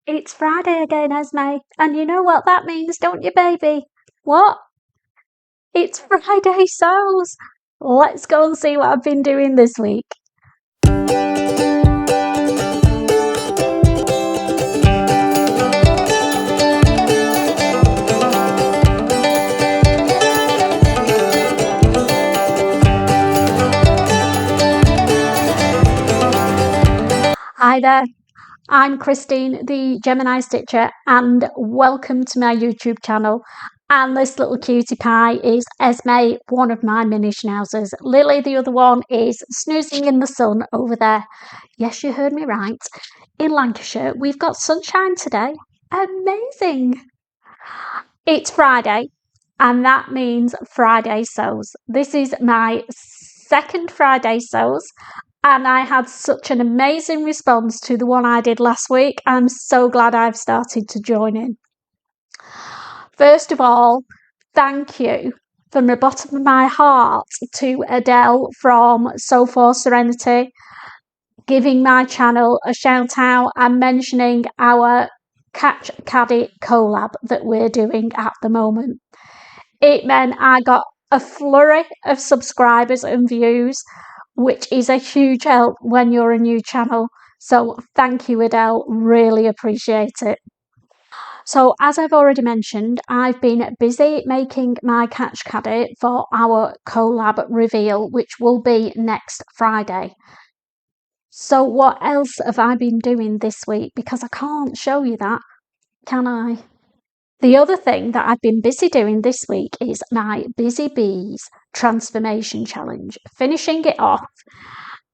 It's Friday again, Esme, and you know what that means, don't you, baby? What? It's Friday sales! Let's go and see what I've been doing this week. Hi there, I'm Christine, the Gemini Stitcher, and welcome to my YouTube channel. And this little cutie pie is Esme, one of my mini schnauzers. Lily, the other one, is snoozing in the sun over there. Yes, you heard me right. In Lancashire, we've got sunshine today. Amazing! It's Friday, and that means Friday sews. This is my second Friday sews, and I had such an amazing response to the one I did last week. I'm so glad I've started to join in. First of all, thank you from the bottom of my heart to Adele from Sew for Serenity, giving my channel a shout out and mentioning our Catch Caddy collab that we're doing at the moment. It meant I got a flurry of subscribers and views, which is a huge help when you're a new channel. So thank you, Adele, really appreciate it. So as I've already mentioned, I've been busy making my Catch Caddy for our collab reveal, which will be next Friday. So what else have I been doing this week? Because I can't show you that, can I? The other thing that I've been busy doing this week is my Busy Bees Transformation Challenge, finishing it off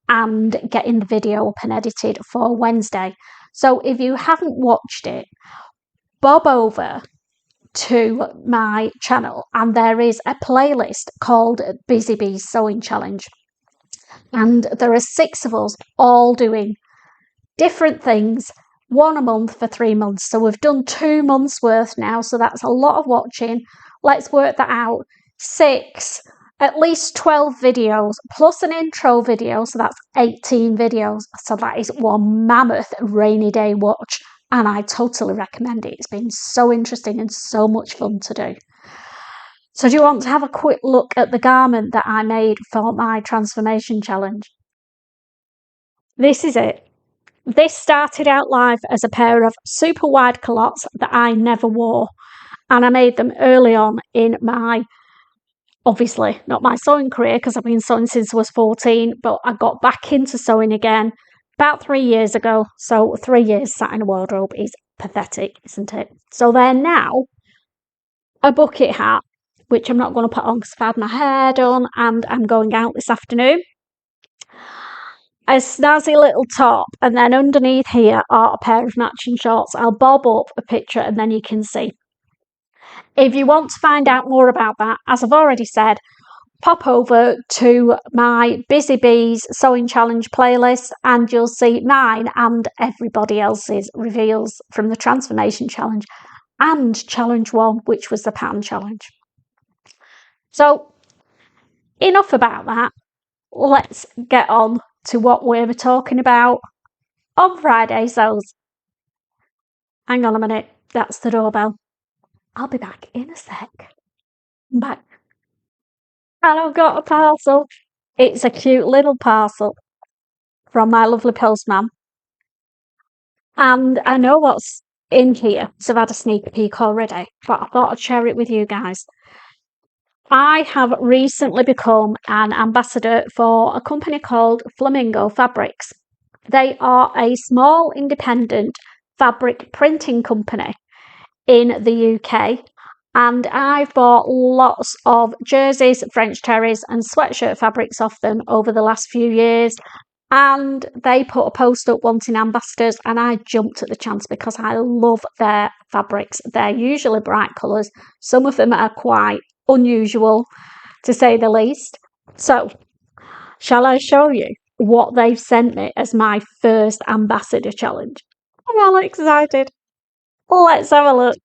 and getting the video up and edited for Wednesday. So if you haven't watched it, bob over to my channel and there is a playlist called Busy Bees Sewing Challenge. And there are 6 of us all doing different things, one a month for 3 months. So we've done 2 months worth now. So that's a lot of watching. Let's work that out. 6, at least 12 videos plus an intro video. So that's 18 videos. So that is one mammoth rainy day watch. And I totally recommend it. It's been so interesting and so much fun to do. So do you want to have a quick look at the garment that I made for my transformation challenge? This is it. This started out life as a pair of super wide culottes that I never wore. And I made them early on in my, obviously not my sewing career because I've been sewing since I was 14, but I got back into sewing again about 3 years ago. So 3 years sat in a wardrobe is pathetic, isn't it? So they're now a bucket hat, which I'm not going to put on because I've had my hair done and I'm going out this afternoon. A snazzy little top, and then underneath here are a pair of matching shorts. I'll bob up a picture and then you can see. If you want to find out more about that, as I've already said, pop over to my Busy Bees Sewing Challenge playlist and you'll see mine and everybody else's reveals from the Transformation Challenge and Challenge 1, which was the pattern challenge. So enough about that. Let's get on to what we were talking about on Friday sews. Hang on a minute, that's the doorbell. I'll be back in a sec. I'm back. And I've got a parcel. It's a cute little parcel from my lovely postman. And I know what's in here, so I've had a sneak peek already, but I thought I'd share it with you guys. I have recently become an ambassador for a company called Flamingo Fabrics. They are a small independent fabric printing company in the UK, and I've bought lots of jerseys, French terries and sweatshirt fabrics off them over the last few years, and they put a post up wanting ambassadors and I jumped at the chance because I love their fabrics. They're usually bright colours. Some of them are quite unusual to say the least. So shall I show you what they've sent me as my first ambassador challenge? I'm all excited. Let's have a look.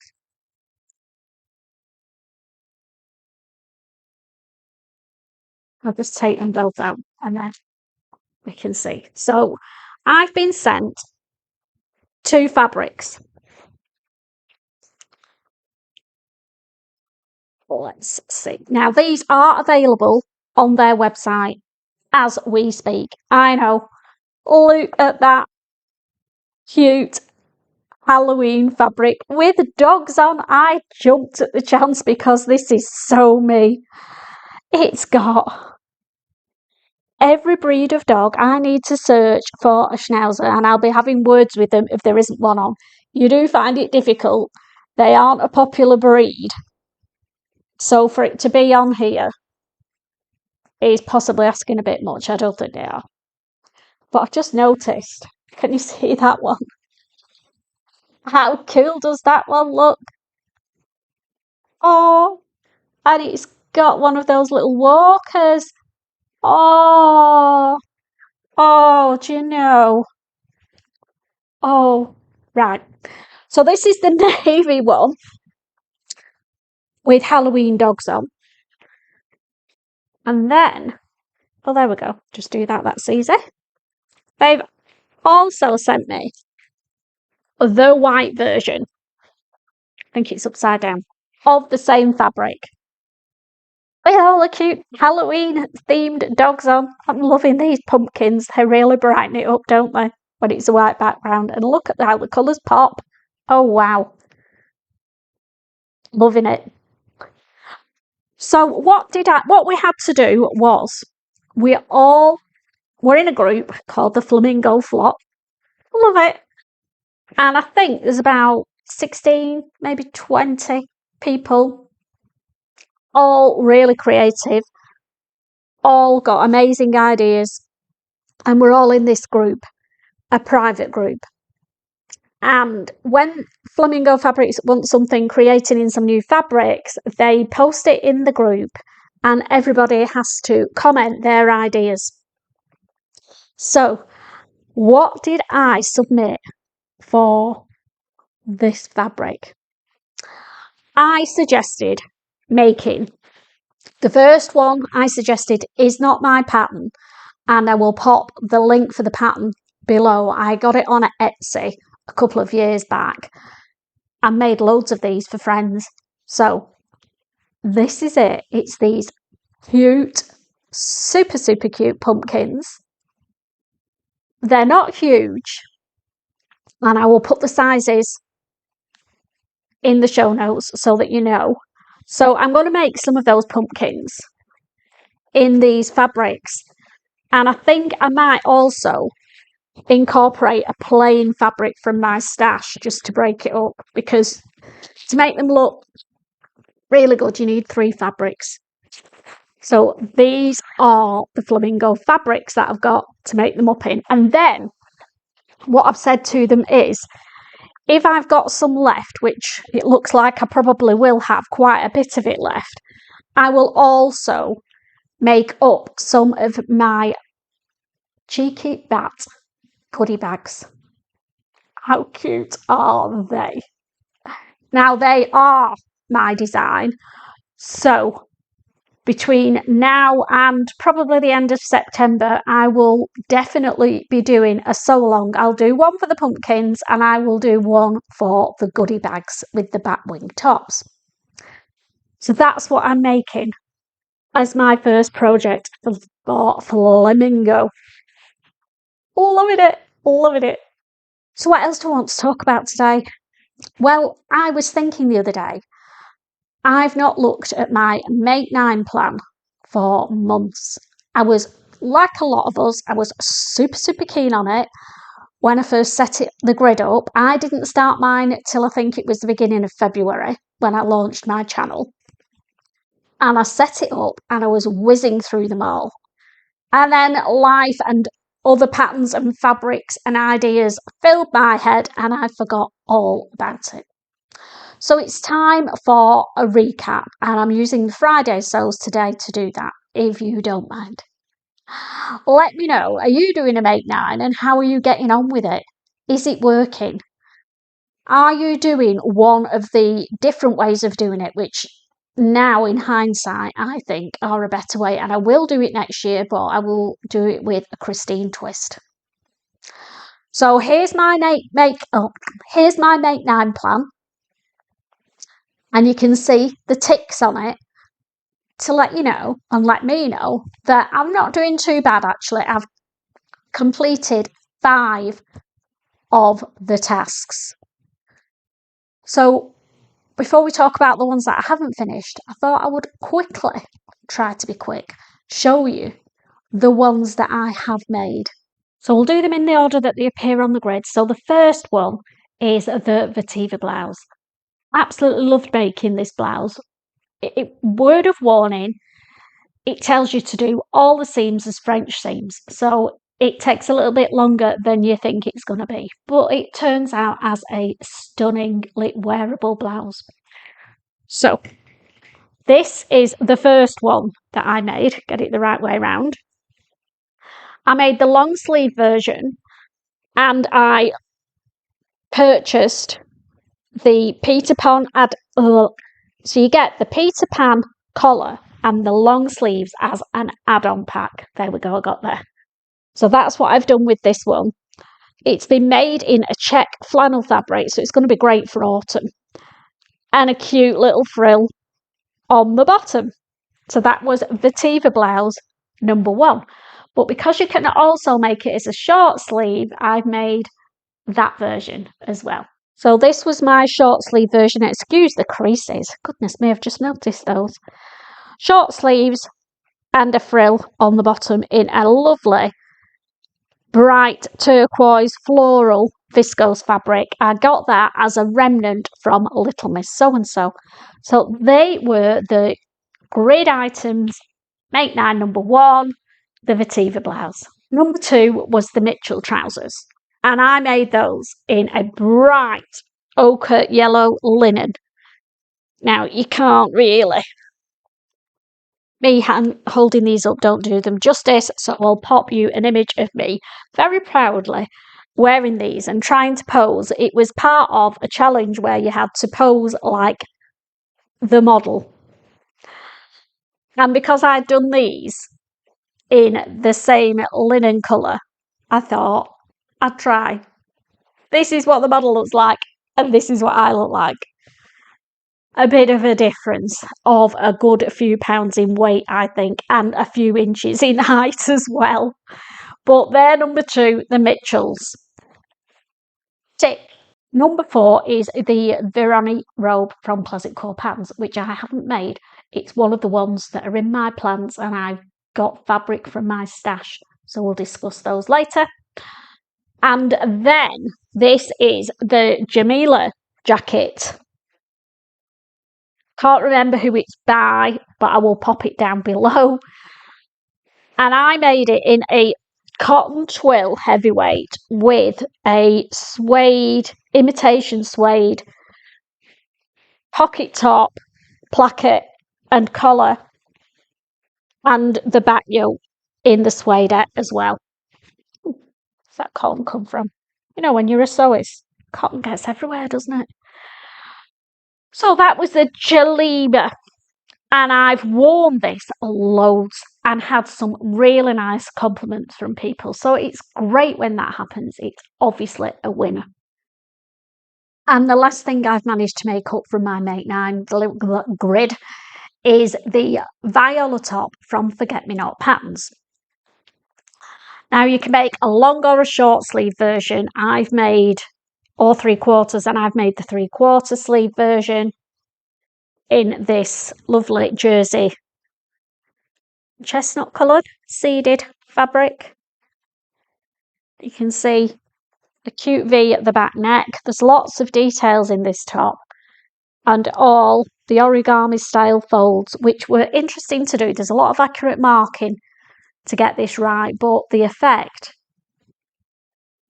I'll just take them both out and then we can see. So I've been sent 2 fabrics. Let's see. Now, these are available on their website as we speak. I know. Look at that cute Halloween fabric with dogs on. I jumped at the chance because this is so me. It's got every breed of dog. I need to search for a schnauzer and I'll be having words with them if there isn't one on. You do find it difficult. They aren't a popular breed. So for it to be on here is possibly asking a bit much. I don't think they are. But I've just noticed. Can you see that one? How cool does that one look? Oh, and it's got one of those little walkers. Oh, oh, do you know? Oh, right. So this is the navy one with Halloween dogs on. And then, oh, there we go. Just do that. That's easy. They've also sent me the white version. I think it's upside down. Of the same fabric. With all the cute Halloween themed dogs on. I'm loving these pumpkins. They really brighten it up, don't they? When it's a white background. And look at how the colours pop. Oh, wow. Loving it. So what we had to do was we're in a group called the Flamingo Flop. Love it. And I think there's about 16, maybe 20 people, all really creative, all got amazing ideas, and we're all in this group, a private group. And when Flamingo Fabrics want something creating in some new fabrics, they post it in the group and everybody has to comment their ideas. So, what did I submit for this fabric? I suggested making the first one I suggested is not my pattern, and I will pop the link for the pattern below. I got it on Etsy a couple of years back and made loads of these for friends. So this is it. It's these cute, super, super cute pumpkins. They're not huge, and I will put the sizes in the show notes so that you know. So I'm going to make some of those pumpkins in these fabrics, and I think I might also incorporate a plain fabric from my stash just to break it up, because to make them look really good you need 3 fabrics. So these are the Flamingo fabrics that I've got to make them up in. And then what I've said to them is, if I've got some left, which it looks like I probably will have quite a bit of it left, I will also make up some of my cheeky bat goodie bags. How cute are they? Now, they are my design, so between now and probably the end of September, I will definitely be doing a sew-along. I'll do one for the pumpkins and I will do one for the goodie bags with the bat wing tops. So that's what I'm making as my first project for Flamingo. Loving it, loving it. So what else do I want to talk about today? Well, I was thinking the other day, I've not looked at my Make 9 plan for months. I was, like a lot of us, I was super, super keen on it when I first set the grid up. I didn't start mine till I think it was the beginning of February when I launched my channel. And I set it up and I was whizzing through them all. And then life and other patterns and fabrics and ideas filled my head and I forgot all about it. So it's time for a recap, and I'm using the Friday sews today to do that, if you don't mind. Let me know, are you doing a Make 9 and how are you getting on with it? Is it working? Are you doing one of the different ways of doing it, which now in hindsight I think are a better way, and I will do it next year, but I will do it with a Christine twist. So here's my Make 9 plan. And you can see the ticks on it to let you know and let me know that I'm not doing too bad actually. I've completed 5 of the tasks. So before we talk about the ones that I haven't finished, I thought I would quickly try to be quick, show you the ones that I have made. So we'll do them in the order that they appear on the grid. So the first one is the Vetiver blouse. Absolutely loved making this blouse. Word of warning, it tells you to do all the seams as French seams. So it takes a little bit longer than you think it's going to be, but it turns out as a stunningly wearable blouse. So this is the first one that I made, get it the right way around. I made the long sleeve version and I purchased the Peter Pan so you get the Peter Pan collar and the long sleeves as an add-on pack. There we go, I got there. So that's what I've done with this one. It's been made in a check flannel fabric, so it's going to be great for autumn. And a cute little frill on the bottom. So that was Vetiver blouse number 1. But because you can also make it as a short sleeve, I've made that version as well. So this was my short sleeve version. Excuse the creases. Goodness me, I've just noticed those. Short sleeves and a frill on the bottom in a lovely bright turquoise floral viscose fabric. I got that as a remnant from Little Miss So-and-so. So they were the grid items. Make 9 number 1, the Vetiver blouse. Number 2 was the Mitchell trousers. And I made those in a bright ochre yellow linen. Now, you can't really. Me holding these up don't do them justice, so I'll pop you an image of me very proudly wearing these and trying to pose. It was part of a challenge where you had to pose like the model. And because I'd done these in the same linen colour, I thought I'd try. This is what the model looks like, and this is what I look like. A bit of a difference of a good few pounds in weight, I think, and a few inches in height as well. But they're number 2, the Mitchells. Tick. Number 4 is the Veronik Robe from Pleasant Core Patterns, which I haven't made. It's one of the ones that are in my plans, and I've got fabric from my stash, so we'll discuss those later. And then this is the Jameela Jacket. Can't remember who it's by, but I will pop it down below. And I made it in a cotton twill heavyweight with a suede, imitation suede, pocket top, placket and collar, and the back yoke in the suede as well. Where's that cotton come from? You know, when you're a sewist, cotton gets everywhere, doesn't it? So that was the Jameela, and I've worn this loads and had some really nice compliments from people. So it's great when that happens. It's obviously a winner. And the last thing I've managed to make up from my Make 9 grid is the Viola top from Forget Me Not Patterns. Now you can make a long or a short sleeve version. I've made all 3/4, and I've made the 3/4 sleeve version in this lovely jersey chestnut coloured seeded fabric. You can see the cute V at the back neck. There's lots of details in this top and all the origami style folds, which were interesting to do. There's a lot of accurate marking to get this right, but the effect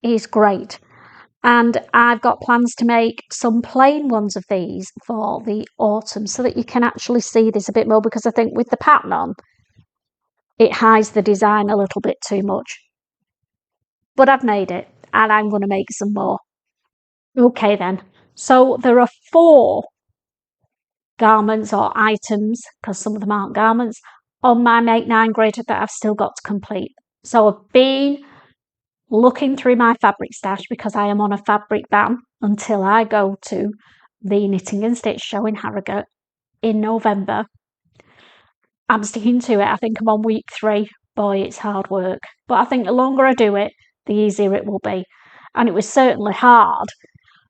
is great. And I've got plans to make some plain ones of these for the autumn so that you can actually see this a bit more, because I think with the pattern on, it hides the design a little bit too much. But I've made it, and I'm going to make some more. Okay then, so there are 4 garments or items, because some of them aren't garments, on my Make 9 grid that I've still got to complete. So I've been looking through my fabric stash because I am on a fabric ban until I go to the Knitting and Stitch show in Harrogate in November. I'm sticking to it. I think I'm on week 3. Boy, it's hard work. But I think the longer I do it, the easier it will be. And it was certainly hard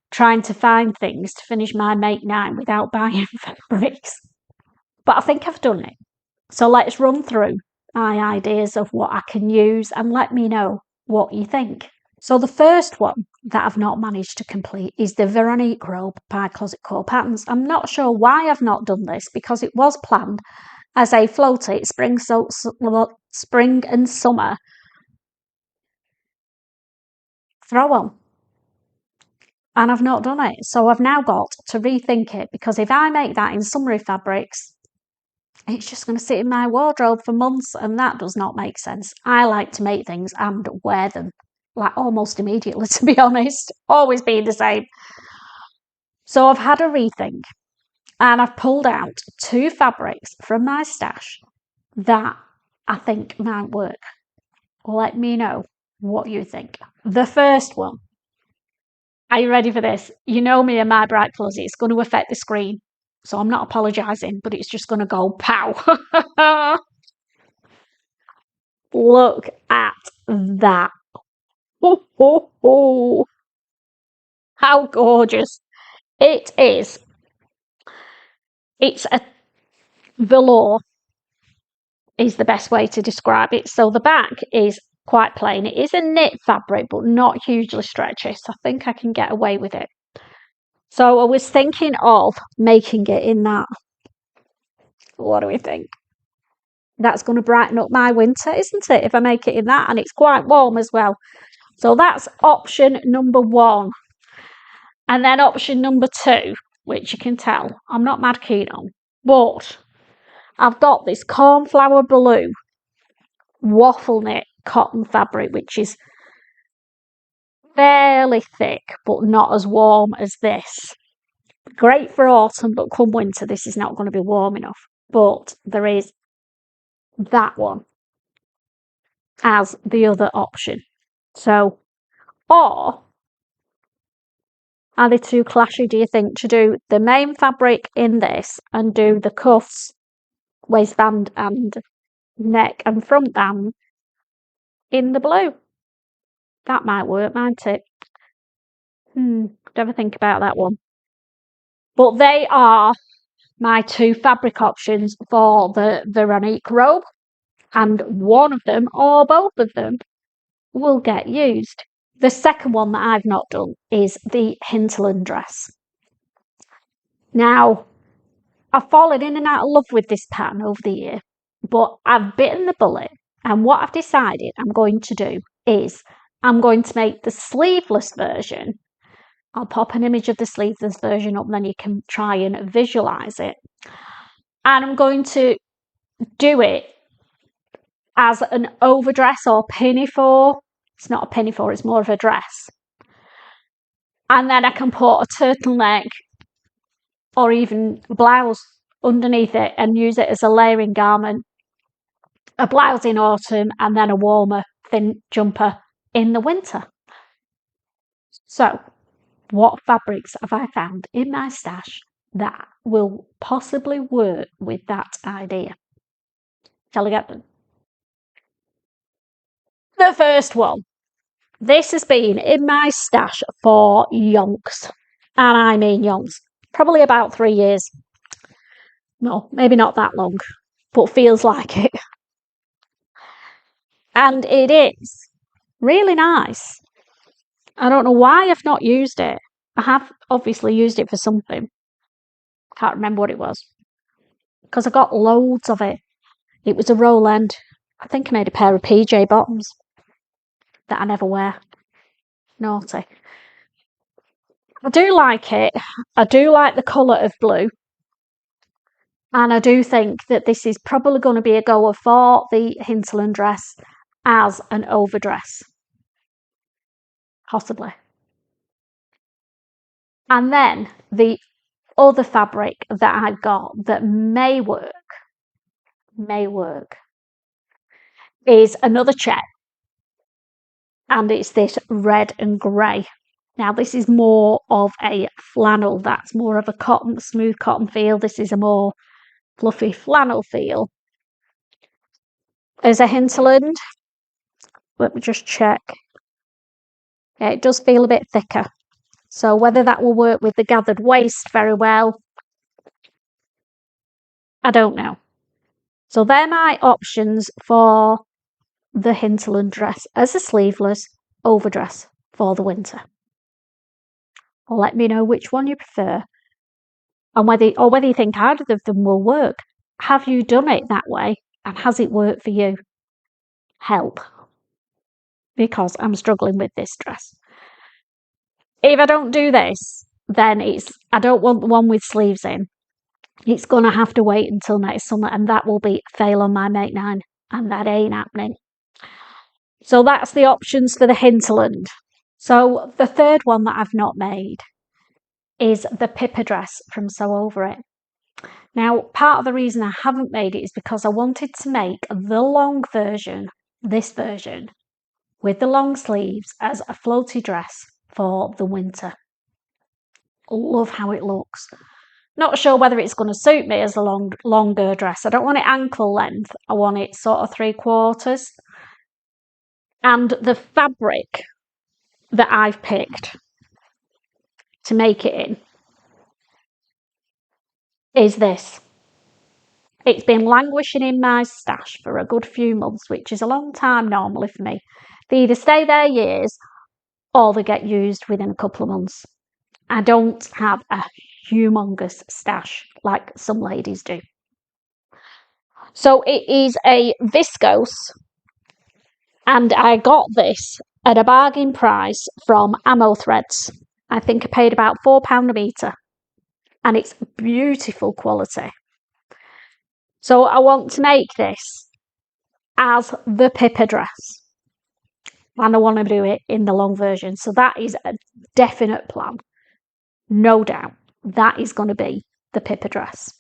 trying to find things to finish my Make 9 without buying fabrics. But I think I've done it. So let's run through my ideas of what I can use and let me know what you think. So the first one that I've not managed to complete is the Veronik Robe by Closet Core Patterns. I'm not sure why I've not done this because it was planned as a floaty spring and summer throw on. And I've not done it. So I've now got to rethink it because if I make that in summery fabrics, it's just going to sit in my wardrobe for months and that does not make sense. I like to make things and wear them like almost immediately, to be honest, always being the same. So I've had a rethink and I've pulled out 2 fabrics from my stash that I think might work. Let me know what you think. The first one. Are you ready for this? You know me and my bright closet. It's going to affect the screen. So I'm not apologising, but it's just going to go pow. Look at that. Ho, ho, ho. How gorgeous. It is. It's a velour is the best way to describe it. So the back is quite plain. It is a knit fabric, but not hugely stretchy. So I think I can get away with it. So I was thinking of making it in that. What do we think? That's going to brighten up my winter, isn't it? If I make it in that, and it's quite warm as well. So that's option number 1. And then option number 2, which you can tell I'm not mad keen on, but I've got this cornflower blue waffle knit cotton fabric, which is fairly thick, but not as warm as this. Great for autumn, but come winter, this is not going to be warm enough. But there is that one as the other option. So, or are they too clashy, do you think, to do the main fabric in this and do the cuffs, waistband and neck and front band in the blue? That might work, mightn't it? Never think about that one. But they are my 2 fabric options for the Veronik Robe, and one of them or both of them will get used. The second one that I've not done is the Hinterland Dress. Now, I've fallen in and out of love with this pattern over the year, but I've bitten the bullet, and what I've decided I'm going to do is I'm going to make the sleeveless version. I'll pop an image of the sleeveless version up, then you can try and visualize it. And I'm going to do it as an overdress or pinafore. It's not a pinafore, it's more of a dress. And then I can put a turtleneck or even a blouse underneath it and use it as a layering garment. A blouse in autumn and then a warmer thin jumper in the winter. So, what fabrics have I found in my stash that will possibly work with that idea? Shall I get them? The first one. This has been in my stash for yonks. And I mean yonks. Probably about 3 years. No, maybe not that long, but feels like it. And it is really nice. I don't know why I've not used it. I have obviously used it for something. Can't remember what it was. Because I got loads of it. It was a roll end. I think I made a pair of PJ bottoms that I never wear. Naughty. I do like it. I do like the colour of blue. And I do think that this is probably going to be a goer for the Hinterland dress as an overdress. Possibly. And then the other fabric that I've got that may work, is another check. And it's this red and grey. Now this is more of a flannel. That's more of a cotton, smooth cotton feel. This is a more fluffy flannel feel. There's a Hinterland. Let me just check. Yeah, it does feel a bit thicker. So whether that will work with the gathered waist very well, I don't know. So they're my options for the Hinterland dress as a sleeveless overdress for the winter. Let me know which one you prefer and whether you think either of them will work. Have you done it that way and has it worked for you? Help, because I'm struggling with this dress. If I don't do this, then I don't want the one with sleeves in. It's going to have to wait until next summer, and that will be a fail on my Make 9, and that ain't happening. So that's the options for the Hinterland. So the third one that I've not made is the Pippa dress from Sew Over It. Now, part of the reason I haven't made it is because I wanted to make the long version, this version, with the long sleeves as a floaty dress for the winter. Love how it looks. Not sure whether it's going to suit me as a longer dress. I don't want it ankle length. I want it sort of 3/4. And the fabric that I've picked to make it in is this. It's been languishing in my stash for a good few months, which is a long time normally for me. They either stay there years or they get used within a couple of months. I don't have a humongous stash like some ladies do. So it is a viscose, and I got this at a bargain price from Ammo Threads. I think I paid about £4 a metre, and it's beautiful quality. So I want to make this as the Pippa dress, and I want to do it in the long version. So that is a definite plan. No doubt that is going to be the Pippa dress.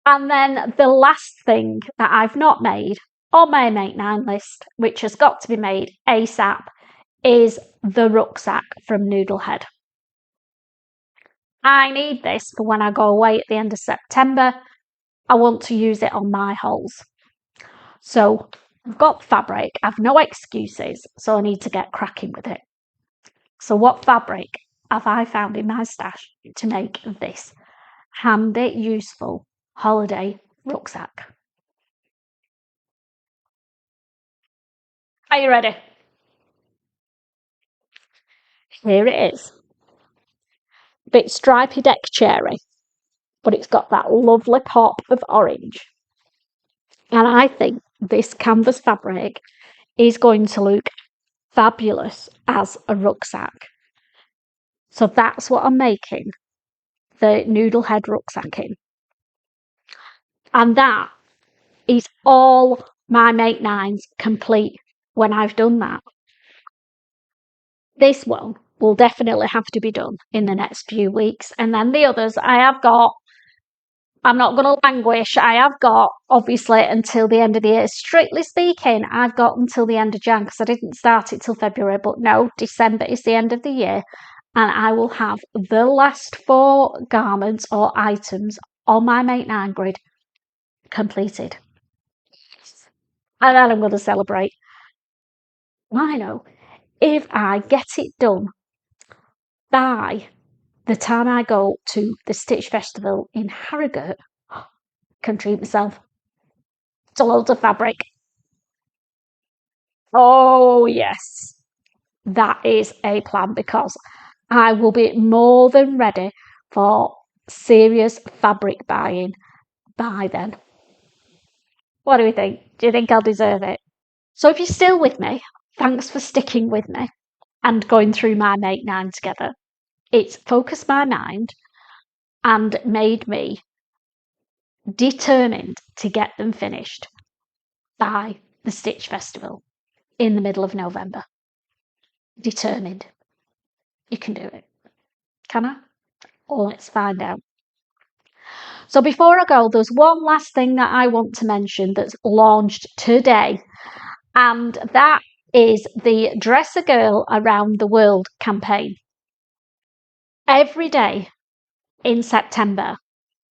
And then the last thing that I've not made on my Make 9 list, which has got to be made ASAP, is the rucksack from Noodlehead. I need this for when I go away at the end of September. I want to use it on my holes. So I've got fabric, I've no excuses, so I need to get cracking with it. So what fabric have I found in my stash to make this handy, useful holiday rucksack? Are you ready? Here it is. A bit stripy deck cherry, but it's got that lovely pop of orange. And I think this canvas fabric is going to look fabulous as a rucksack. So that's what I'm making the Noodlehead rucksack in. And that is all my Make 9s complete when I've done that. This one will definitely have to be done in the next few weeks. And then the others I'm not going to languish. I have got, obviously, until the end of the year. Strictly speaking, I've got until the end of Jan because I didn't start it till February. But no, December is the end of the year. And I will have the last 4 garments or items on my Make 9 grid completed. And then I'm going to celebrate. I know. If I get it done by the time I go to the Stitch Festival in Harrogate, I can treat myself to loads of fabric. Oh, yes. That is a plan because I will be more than ready for serious fabric buying by then. What do we think? Do you think I'll deserve it? So if you're still with me, thanks for sticking with me and going through my Make 9 together. It's focused my mind and made me determined to get them finished by the Stitch Festival in the middle of November. Determined. You can do it. Can I? Let's find out. So before I go, there's one last thing that I want to mention that's launched today, and that is the Dress a Girl Around the World campaign. Every day in September,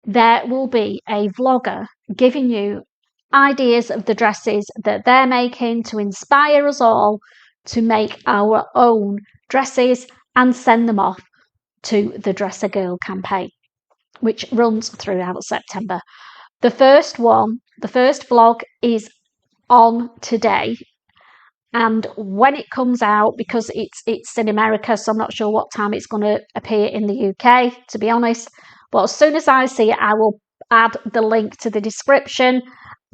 there will be a vlogger giving you ideas of the dresses that they're making to inspire us all to make our own dresses and send them off to the Dress a Girl campaign, which runs throughout September. The first vlog is on today, and when it comes out, because it's in America, so I'm not sure what time it's going to appear in the UK, to be honest, but as soon as I see it, I will add the link to the description,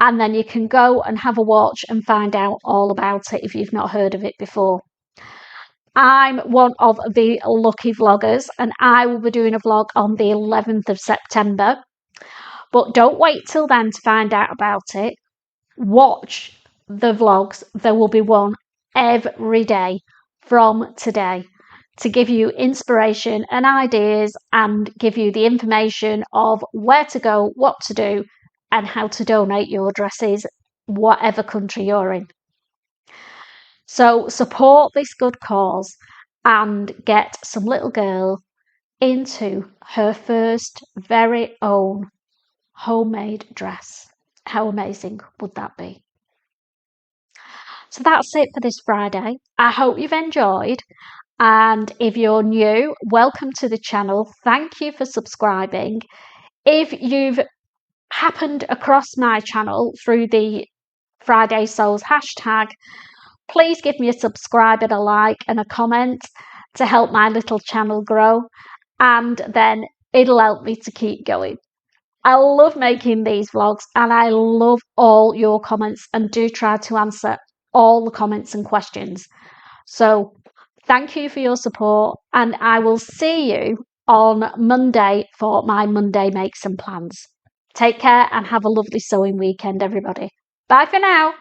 and then you can go and have a watch and find out all about it if you've not heard of it before. I'm one of the lucky vloggers, and I will be doing a vlog on the 11th of September, but don't wait till then to find out about it. Watch the vlogs. There will be one every day from today to give you inspiration and ideas and give you the information of where to go, what to do, and how to donate your dresses, whatever country you're in. So support this good cause and get some little girl into her first very own homemade dress. How amazing would that be? So that's it for this Friday. I hope you've enjoyed. And if you're new, welcome to the channel. Thank you for subscribing. If you've happened across my channel through the Friday Souls hashtag, please give me a subscribe and a like and a comment to help my little channel grow. And then it'll help me to keep going. I love making these vlogs and I love all your comments and do try to answer all the comments and questions. So thank you for your support, and I will see you on Monday for my Monday Makes and Plans. Take care and have a lovely sewing weekend, everybody. Bye for now.